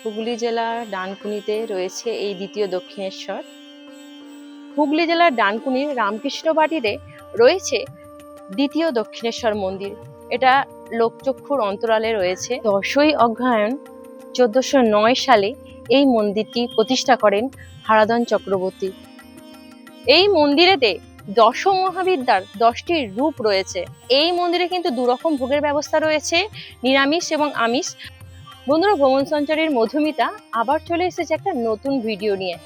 হুগলি জেলার ডানকুনিতে রয়েছে এই দ্বিতীয় দক্ষিণেশ্বর। হুগলি জেলার ডানকুনির রামকৃষ্ণ বাটিতে রয়েছে দ্বিতীয় দক্ষিণেশ্বর মন্দির। এটা লোকচক্ষুর অন্তরালে রয়েছে। 10ই অগ্রহায়ণ 1409 সালে এই মন্দিরটি প্রতিষ্ঠা করেন হারাধন চক্রবর্তী। এই মন্দিরেতে দশ মহাবিদ্যার 10টি রূপ রয়েছে। এই মন্দিরে কিন্তু দুরকম ভোগের ব্যবস্থা রয়েছে, নিরামিষ এবং আমিষ। বন্ধুরা, ভ্রমণ সঞ্চারীর মধুমিতা আবার চলে এসেছে একটা নতুন ভিডিও নিয়ে।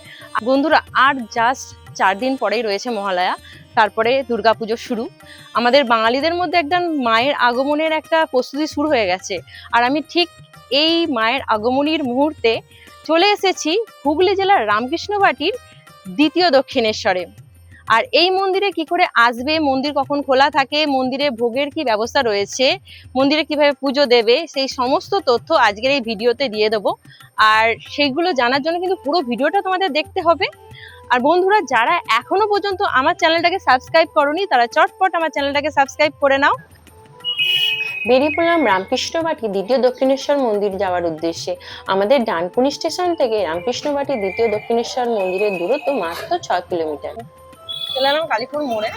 বন্ধুরা, আর জাস্ট 4 দিন পরেই রয়েছে মহালয়া, তারপরে দুর্গাপুজো শুরু। আমাদের বাঙালিদের মধ্যে একদম মায়ের আগমনের একটা প্রস্তুতি শুরু হয়ে গেছে। আর আমি ঠিক এই মায়ের আগমনীর মুহূর্তে চলে এসেছি হুগলি জেলার রামকৃষ্ণ বাটির দ্বিতীয় দক্ষিণেশ্বরে। আর এই মন্দিরে কি করে আসবে, মন্দির কখন খোলা থাকে, মন্দিরে ভোগের কি ব্যবস্থা রয়েছে, মন্দিরে কিভাবে পুজো দেবে, সেই সমস্ত তথ্য আজকের এই ভিডিওতে দিয়ে দেবো। আর সেইগুলো জানার জন্য কিন্তু পুরো ভিডিওটা তোমাদের দেখতে হবে। আর বন্ধুরা, যারা এখনো পর্যন্ত আমার চ্যানেলটাকে সাবস্ক্রাইব করোনি, তারা চটপট আমার চ্যানেলটাকে সাবস্ক্রাইব করে নাও। বেরিয়ে পড়লাম রামকৃষ্ণ বাটি দ্বিতীয় দক্ষিণেশ্বর মন্দির যাওয়ার উদ্দেশ্যে। আমাদের ডানকুনি স্টেশন থেকে রামকৃষ্ণ বাটি দ্বিতীয় দক্ষিণেশ্বর মন্দিরের দূরত্ব মাত্র 6 কিলোমিটার। চলে এলাম কালীপুর মোড়ে।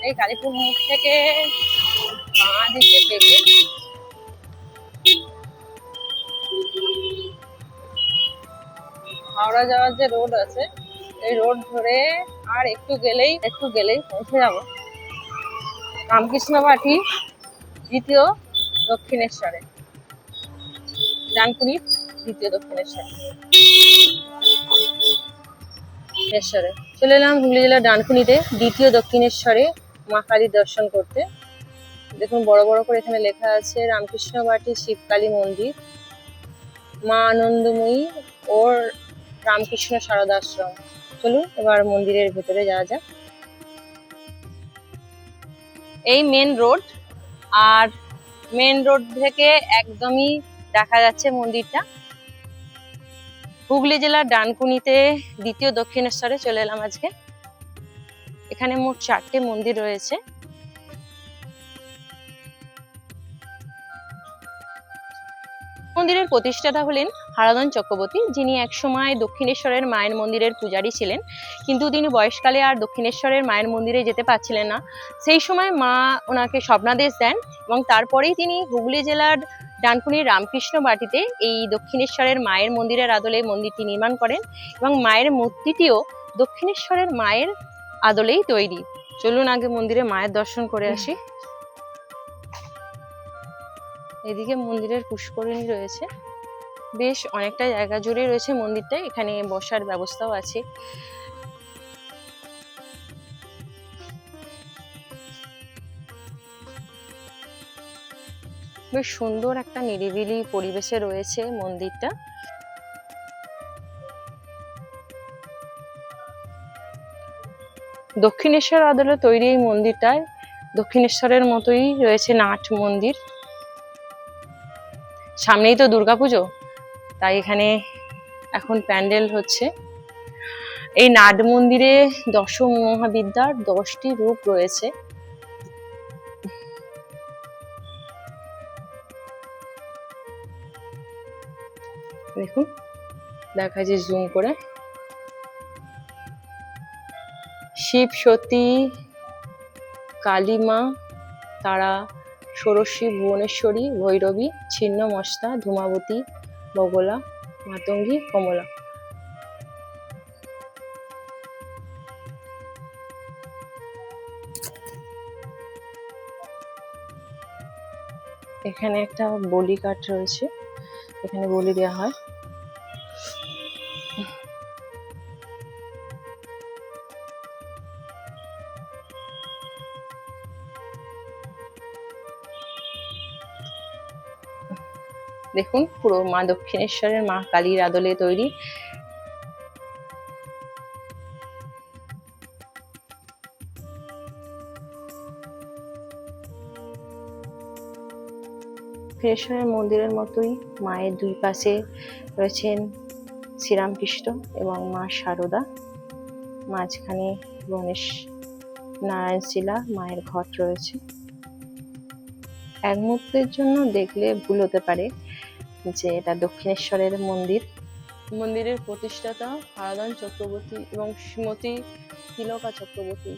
এই কালীপুর মোড় থেকে বাঁ দিকে থেকে হাওড়া যাওয়ার যে রোড আছে, এই রোড ধরে আর একটু গেলেই পৌঁছে যাব রামকৃষ্ণ বাটি দ্বিতীয় দক্ষিণেশ্বরে, ডানকুনির দ্বিতীয় দক্ষিণেশ্বরে চলে এলাম হুগলি জেলার ডানকুনিতে দ্বিতীয় দক্ষিণেশ্বরে মা কালীর দর্শন করতে। দেখুন বড় বড় করে এখানে লেখা আছে রামকৃষ্ণ বাটি শিবকালী মন্দির, মা আনন্দময়ী ও রামকৃষ্ণ শারদাশ্রম। চলুন এবার মন্দিরের ভেতরে যাওয়া যাক। এই মেন রোড, আর মেন রোড থেকে একদমই দেখা যাচ্ছে মন্দিরটা। হুগলি জেলার ডানকুনিতে দ্বিতীয় দক্ষিণেশ্বরে চলে এলাম আজকে। এখানে মোট 4টে মন্দির রয়েছে। মন্দিরের প্রতিষ্ঠাতা হলেন হারাধন চক্রবর্তী, যিনি একসময় দক্ষিণেশ্বরের মায়ের মন্দিরের পূজারী ছিলেন, কিন্তু তিনি বয়সকালে আর দক্ষিণেশ্বরের মায়ের মন্দিরে যেতে পারছিলেন না। সেই সময় মা ওনাকে স্বপ্নাদেশ দেন এবং তারপরেই তিনি হুগলি জেলার ডানকুনির রামকৃষ্ণ বাটিতে এই দক্ষিণেশ্বরের মায়ের মন্দিরের আদলে মন্দিরটি নির্মাণ করেন এবং মায়ের মূর্তিটিও দক্ষিণেশ্বরের মায়ের আদলেই তৈরি। চলুন আগে মন্দিরে মায়ের দর্শন করে আসি। এদিকে মন্দিরের পুষ্করিণী রয়েছে, বেশ অনেকটা জায়গা জুড়ে রয়েছে মন্দিরটা। এখানে বসার ব্যবস্থাও আছে। বেশ সুন্দর একটা নিরিবিলি পরিবেশে রয়েছে মন্দিরটা। দক্ষিণেশ্বর আদলে তৈরি এই মন্দিরটায় দক্ষিণেশ্বরের মতোই রয়েছে নাট মন্দির। সামনেই তো দুর্গাপুজো, তাই এখানে এখন প্যান্ডেল হচ্ছে। এই নাট মন্দিরে দশ মহাবিদ্যার 10টি রূপ রয়েছে। দেখুন, দেখা যায় জুম করে। শিব সতী, কালীমা, তারা, ষোড়শী, ভুবনেশ্বরী, ভৈরবী, ছিন্নমস্তা, ধূমাবতী, বগলা, মাতঙ্গী, কমলা। এখানে একটা বলি কাঠ রয়েছে, এখানে বলি দেওয়া হয়। দেখুন, পুরো মা দক্ষিণেশ্বরের মা কালীর আদলে তৈরি। দক্ষিণেশ্বরের মন্দিরের মতোই মায়ের দুই পাশে রয়েছেন শ্রীরামকৃষ্ণ এবং মা শারদা। মাঝখানে গণেশ নারায়ণশিলা মায়ের ঘট রয়েছে। এক মুহূর্তের জন্য দেখলে ভুল হতে পারে, যে এটা দক্ষিণেশ্বরের মন্দির। মন্দিরের প্রতিষ্ঠাতা হারাধন চক্রবর্তী এবং শ্রীমতী তিলকা চক্রবর্তী।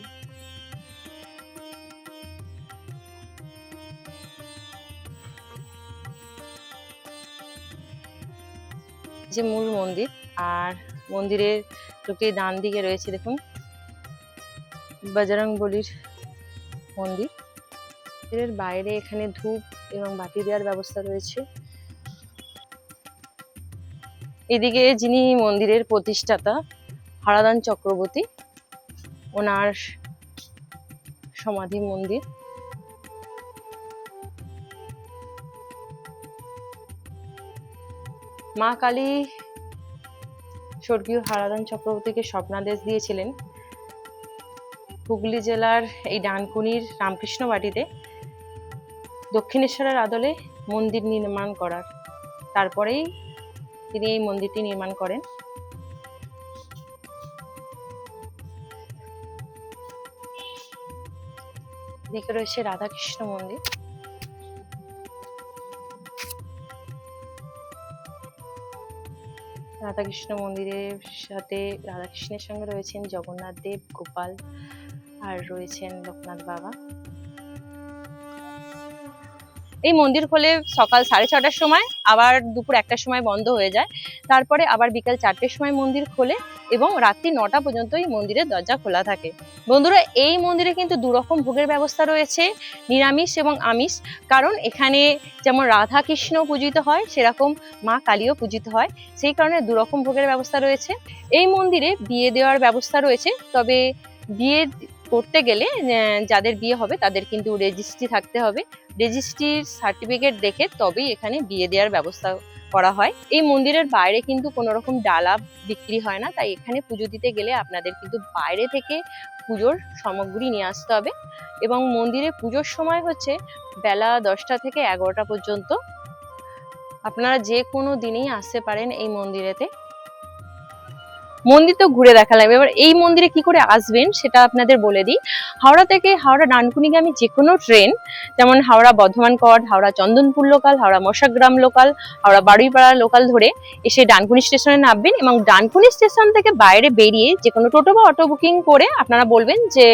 যে মূল মন্দির, আর মন্দিরের ঢুকে ডান দিকে রয়েছে দেখুন বজরংবলীর মন্দির। মন্দিরের বাইরে এখানে ধূপ এবং বাতি দেওয়ার ব্যবস্থা রয়েছে। এদিকে যিনি মন্দিরের প্রতিষ্ঠাতা হারাধন চক্রবর্তী, ওনার সমাধি মন্দির। মা কালী স্বর্গীয় হারাধন চক্রবর্তীকে স্বপ্নাদেশ দিয়েছিলেন হুগলি জেলার এই ডানকুনির রামকৃষ্ণ বাটিতে দক্ষিণেশ্বরের আদলে মন্দির নির্মাণ করার। তারপরেই তিনি এই মন্দিরটি নির্মাণ করেন। এদিকে রয়েছে রাধাকৃষ্ণ মন্দির। রাধাকৃষ্ণ মন্দিরের সাথে রাধাকৃষ্ণের সঙ্গে রয়েছেন জগন্নাথ দেব, গোপাল, আর রয়েছেন লোকনাথ বাবা। এই মন্দির খোলে সকাল 6:30টার সময়, আবার দুপুর 1টার সময় বন্ধ হয়ে যায়। তারপরে আবার বিকাল 4টের সময় মন্দির খোলে এবং রাত্রি 9টা পর্যন্ত এই মন্দিরের দরজা খোলা থাকে। বন্ধুরা, এই মন্দিরে কিন্তু দুরকম ভোগের ব্যবস্থা রয়েছে, নিরামিষ এবং আমিষ। কারণ এখানে যেমন রাধা কৃষ্ণ পূজিত হয়, সেরকম মা কালীও পূজিত হয়, সেই কারণে দুরকম ভোগের ব্যবস্থা রয়েছে। এই মন্দিরে বিয়ে দেওয়ার ব্যবস্থা রয়েছে, তবে বিয়ে করতে গেলে যাদের বিয়ে হবে তাদের কিন্তু রেজিস্ট্রি থাকতে হবে। রেজিস্ট্রির সার্টিফিকেট দেখে তবেই এখানে বিয়ে দেওয়ার ব্যবস্থা করা হয়। এই মন্দিরের বাইরে কিন্তু কোনো রকম ডালা বিক্রি হয় না, তাই এখানে পুজো দিতে গেলে আপনাদের কিন্তু বাইরে থেকে পুজোর সামগ্রী নিয়ে আসতে হবে। এবং মন্দিরে পুজোর সময় হচ্ছে বেলা 10টা থেকে 11টা পর্যন্ত। আপনারা যে কোনো দিনেই আসতে পারেন এই মন্দিরেতে। মন্দির তো ঘুরে দেখালাম, এবার এই মন্দিরে কি করে আসবেন সেটা আপনাদের বলে দিই। হাওড়া থেকে হাওড়া ডানকুনিগামী যে কোনো ট্রেন, যেমন হাওড়া বর্ধমান কট, Howrah Chandanpur local, Howrah Masagram local, Howrah Baruipara local ধরে এসে ডানকুনি স্টেশনে নামবেন এবং ডানকুনি স্টেশন থেকে বাইরে বেরিয়ে যে কোনো টোটো বা অটো বুকিং করে আপনারা বলবেন যে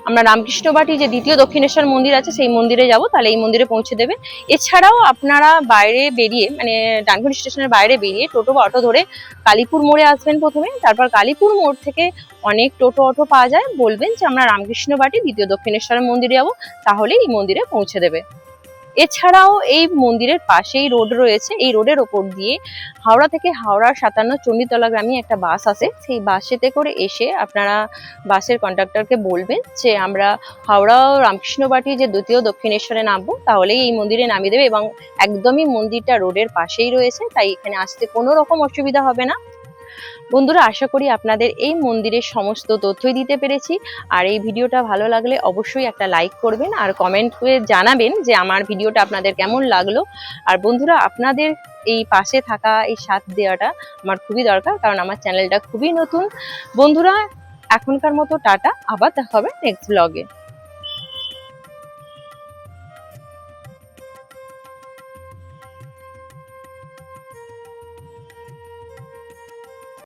আমরা রামকৃষ্ণ বাটি যে দ্বিতীয় দক্ষিণেশ্বর মন্দির আছে সেই মন্দিরে যাব, তাহলে এই মন্দিরে পৌঁছে দেবে। এছাড়াও আপনারা বাইরে বেরিয়ে মানে ডানকুনি স্টেশনের বাইরে বেরিয়ে টোটো বা অটো ধরে কালীপুর মোড়ে আসবেন প্রথমে। তারপর কালীপুর মোড় থেকে অনেক টোটো অটো পাওয়া যায়, বলবেন যে আমরা রামকৃষ্ণ বাটি দ্বিতীয় দক্ষিণেশ্বরের মন্দিরে যাবো, তাহলে এই মন্দিরে পৌঁছে দেবে। এছাড়াও এই মন্দিরের পাশেই রোড রয়েছে, এই রোডের ওপর দিয়ে হাওড়া থেকে হাওড়ার 57 চণ্ডীতলা গ্রামে একটা বাস আসে। সেই বাসেতে করে এসে আপনারা বাসের কন্ডাক্টরকে বলবেন যে আমরা হাওড়া রামকৃষ্ণ বাটি যে দ্বিতীয় দক্ষিণেশ্বরে নামবো, তাহলেই এই মন্দিরে নামিয়ে দেবে। এবং একদমই মন্দিরটা রোডের পাশেই রয়েছে, তাই এখানে আসতে কোনো রকম অসুবিধা হবে না। বন্ধুরা, আশা করি আপনাদের এই মন্দিরের সমস্ত তথ্যই দিতে পেরেছি। আর এই ভিডিওটা ভালো লাগলে অবশ্যই একটা লাইক করবেন আর কমেন্ট করে জানাবেন যে আমার ভিডিওটা আপনাদের কেমন লাগলো। আর বন্ধুরা, আপনাদের এই পাশে থাকা, এই সাথ দেওয়াটা আমার খুবই দরকার, কারণ আমার চ্যানেলটা খুবই নতুন। বন্ধুরা, এখনকার মতো টাটা, আবার দেখা হবে নেক্সট ব্লগে।